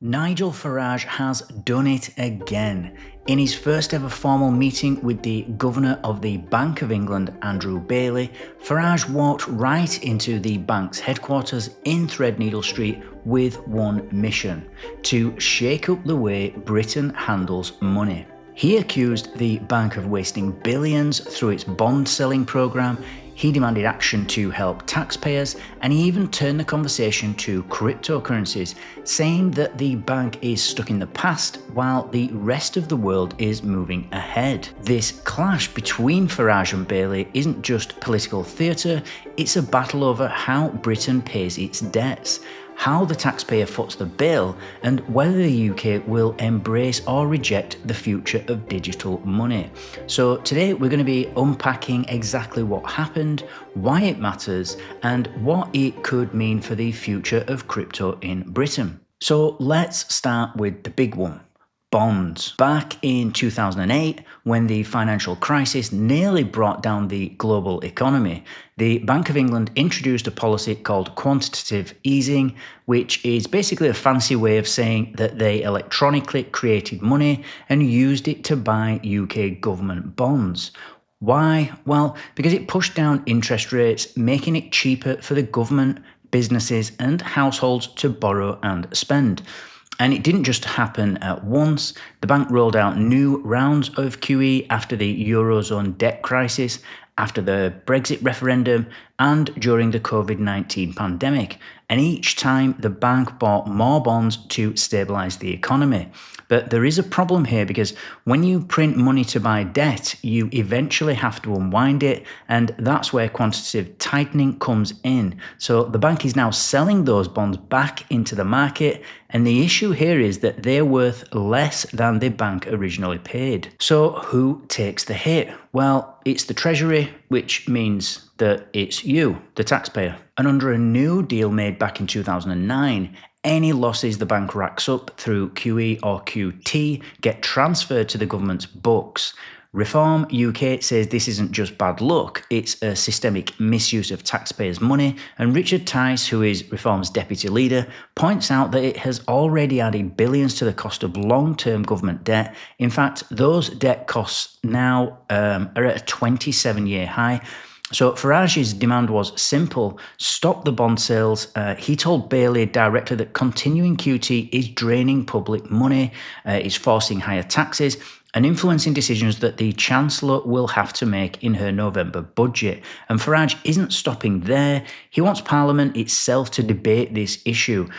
Nigel Farage has done it again. In his first ever formal meeting with the Governor of the Bank of England, Andrew Bailey, Farage walked right into the bank's headquarters in Threadneedle Street with one mission: to shake up the way Britain handles money. He accused the bank of wasting billions through its bond selling programme. He demanded action to help taxpayers, and he even turned the conversation to cryptocurrencies, saying that the bank is stuck in the past while the rest of the world is moving ahead. This clash between Farage and Bailey isn't just political theatre, it's a battle over how Britain pays its debts, how the taxpayer foots the bill, and whether the UK will embrace or reject the future of digital money. So today we're going to be unpacking exactly what happened, why it matters, and what it could mean for the future of crypto in Britain. So let's start with the big one. Bonds. Back in 2008, when the financial crisis nearly brought down the global economy, the Bank of England introduced a policy called quantitative easing, which is basically a fancy way of saying that they electronically created money and used it to buy UK government bonds. Why? Well, because it pushed down interest rates, making it cheaper for the government, businesses, and households to borrow and spend. And it didn't just happen at once. The bank rolled out new rounds of QE after the Eurozone debt crisis, after the Brexit referendum, and during the COVID-19 pandemic. And each time the bank bought more bonds to stabilise the economy. But there is a problem here, because when you print money to buy debt, you eventually have to unwind it, and that's where quantitative tightening comes in. So the bank is now selling those bonds back into the market, and the issue here is that they're worth less than the bank originally paid. So who takes the hit? Well, it's the Treasury, which means that it's you, the taxpayer. And under a new deal made back in 2009, any losses the bank racks up through QE or QT get transferred to the government's books. Reform UK says this isn't just bad luck, it's a systemic misuse of taxpayers' money, and Richard Tice, who is Reform's deputy leader, points out that it has already added billions to the cost of long-term government debt. In fact, those debt costs now are at a 27-year high. So Farage's demand was simple: stop the bond sales. He told Bailey directly that continuing QT is draining public money, is forcing higher taxes, and influencing decisions that the Chancellor will have to make in her November budget. And Farage isn't stopping there. He wants Parliament itself to debate this issue.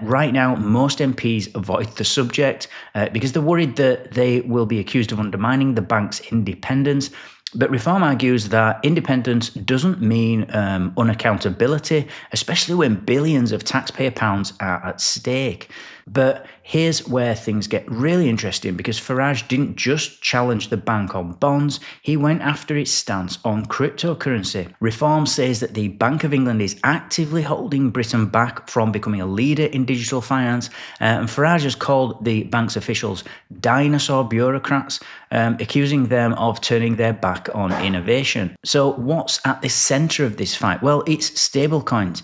Right now, most MPs avoid the subject because they're worried that they will be accused of undermining the bank's independence. But Reform argues that independence doesn't mean unaccountability, especially when billions of taxpayer pounds are at stake. But here's where things get really interesting, because Farage didn't just challenge the bank on bonds, he went after its stance on cryptocurrency. Reform says that the Bank of England is actively holding Britain back from becoming a leader in digital finance, and Farage has called the bank's officials dinosaur bureaucrats, accusing them of turning their back on innovation. So what's at the centre of this fight? Well, it's stablecoins.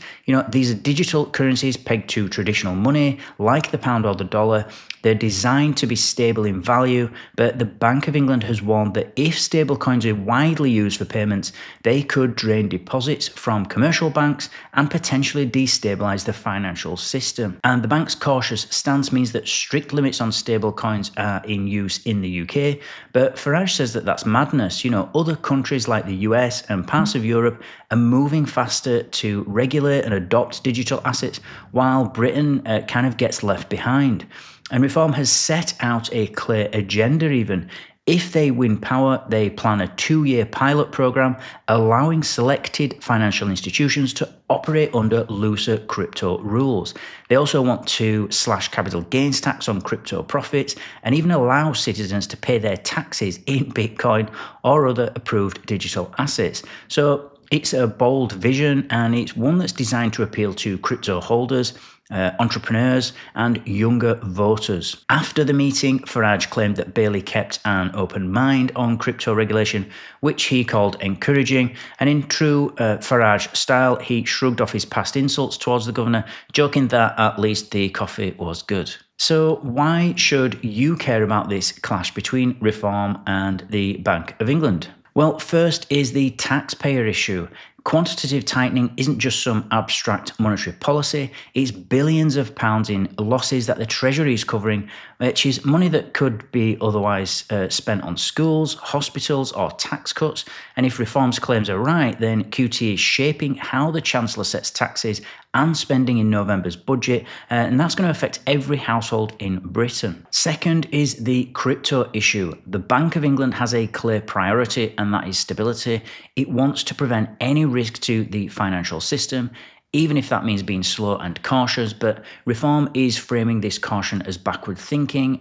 These are digital currencies pegged to traditional money, like the pound or the dollar. They're designed to be stable in value, but the Bank of England has warned that if stablecoins are widely used for payments, they could drain deposits from commercial banks and potentially destabilise the financial system. And the bank's cautious stance means that strict limits on stablecoins are in use in the UK, but Farage says that that's madness. Other countries like the US and parts of Europe are moving faster to regulate and adopt digital assets, while Britain kind of gets left behind. And Reform has set out a clear agenda even. If they win power, they plan a 2-year pilot programme allowing selected financial institutions to operate under looser crypto rules. They also want to slash capital gains tax on crypto profits and even allow citizens to pay their taxes in Bitcoin or other approved digital assets. So it's a bold vision, and it's one that's designed to appeal to crypto holders, entrepreneurs, and younger voters. After the meeting, Farage claimed that Bailey kept an open mind on crypto regulation, which he called encouraging. And in true Farage style, he shrugged off his past insults towards the governor, joking that at least the coffee was good. So why should you care about this clash between Reform and the Bank of England? Well, first is the taxpayer issue. Quantitative tightening isn't just some abstract monetary policy, it's billions of pounds in losses that the Treasury is covering, which is money that could be otherwise spent on schools, hospitals, or tax cuts. And if Reform's claims are right, then QT is shaping how the Chancellor sets taxes and spending in November's budget, and that's going to affect every household in Britain. Second is the crypto issue. The Bank of England has a clear priority, and that is stability. It wants to prevent any risk to the financial system, even if that means being slow and cautious. But Reform is framing this caution as backward thinking,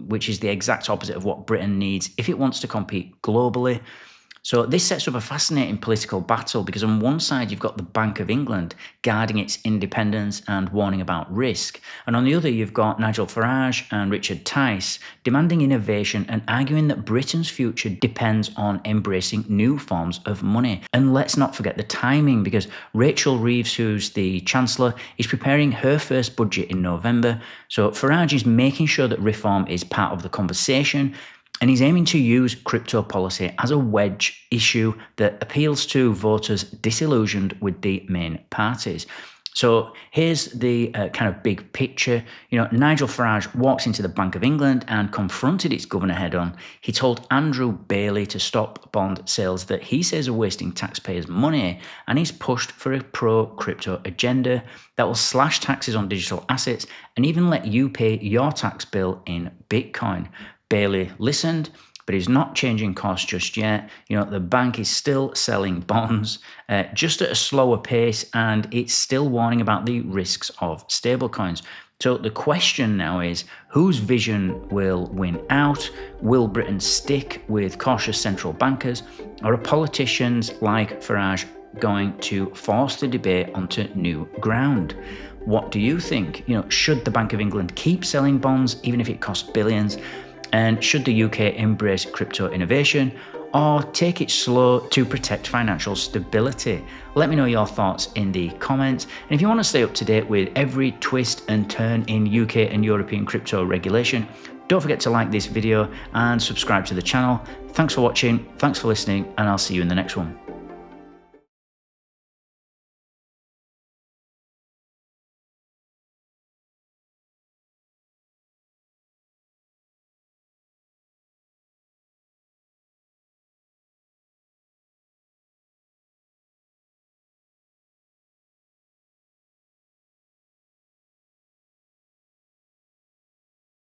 which is the exact opposite of what Britain needs if it wants to compete globally. So this sets up a fascinating political battle, because on one side you've got the Bank of England guarding its independence and warning about risk, and on the other you've got Nigel Farage and Richard Tice demanding innovation and arguing that Britain's future depends on embracing new forms of money. And let's not forget the timing, because Rachel Reeves, who's the Chancellor, is preparing her first budget in November. So Farage is making sure that Reform is part of the conversation, and he's aiming to use crypto policy as a wedge issue that appeals to voters disillusioned with the main parties. So here's the kind of big picture. Nigel Farage walks into the Bank of England and confronted its governor head on. He told Andrew Bailey to stop bond sales that he says are wasting taxpayers' money, and he's pushed for a pro-crypto agenda that will slash taxes on digital assets and even let you pay your tax bill in Bitcoin. Bailey listened, but he's not changing course just yet. The bank is still selling bonds, just at a slower pace, and it's still warning about the risks of stablecoins. So the question now is, whose vision will win out? Will Britain stick with cautious central bankers, or are politicians like Farage going to force the debate onto new ground? What do you think? Should the Bank of England keep selling bonds, even if it costs billions? And should the UK embrace crypto innovation, or take it slow to protect financial stability? Let me know your thoughts in the comments. And if you want to stay up to date with every twist and turn in UK and European crypto regulation, don't forget to like this video and subscribe to the channel. Thanks for watching, thanks for listening, and I'll see you in the next one.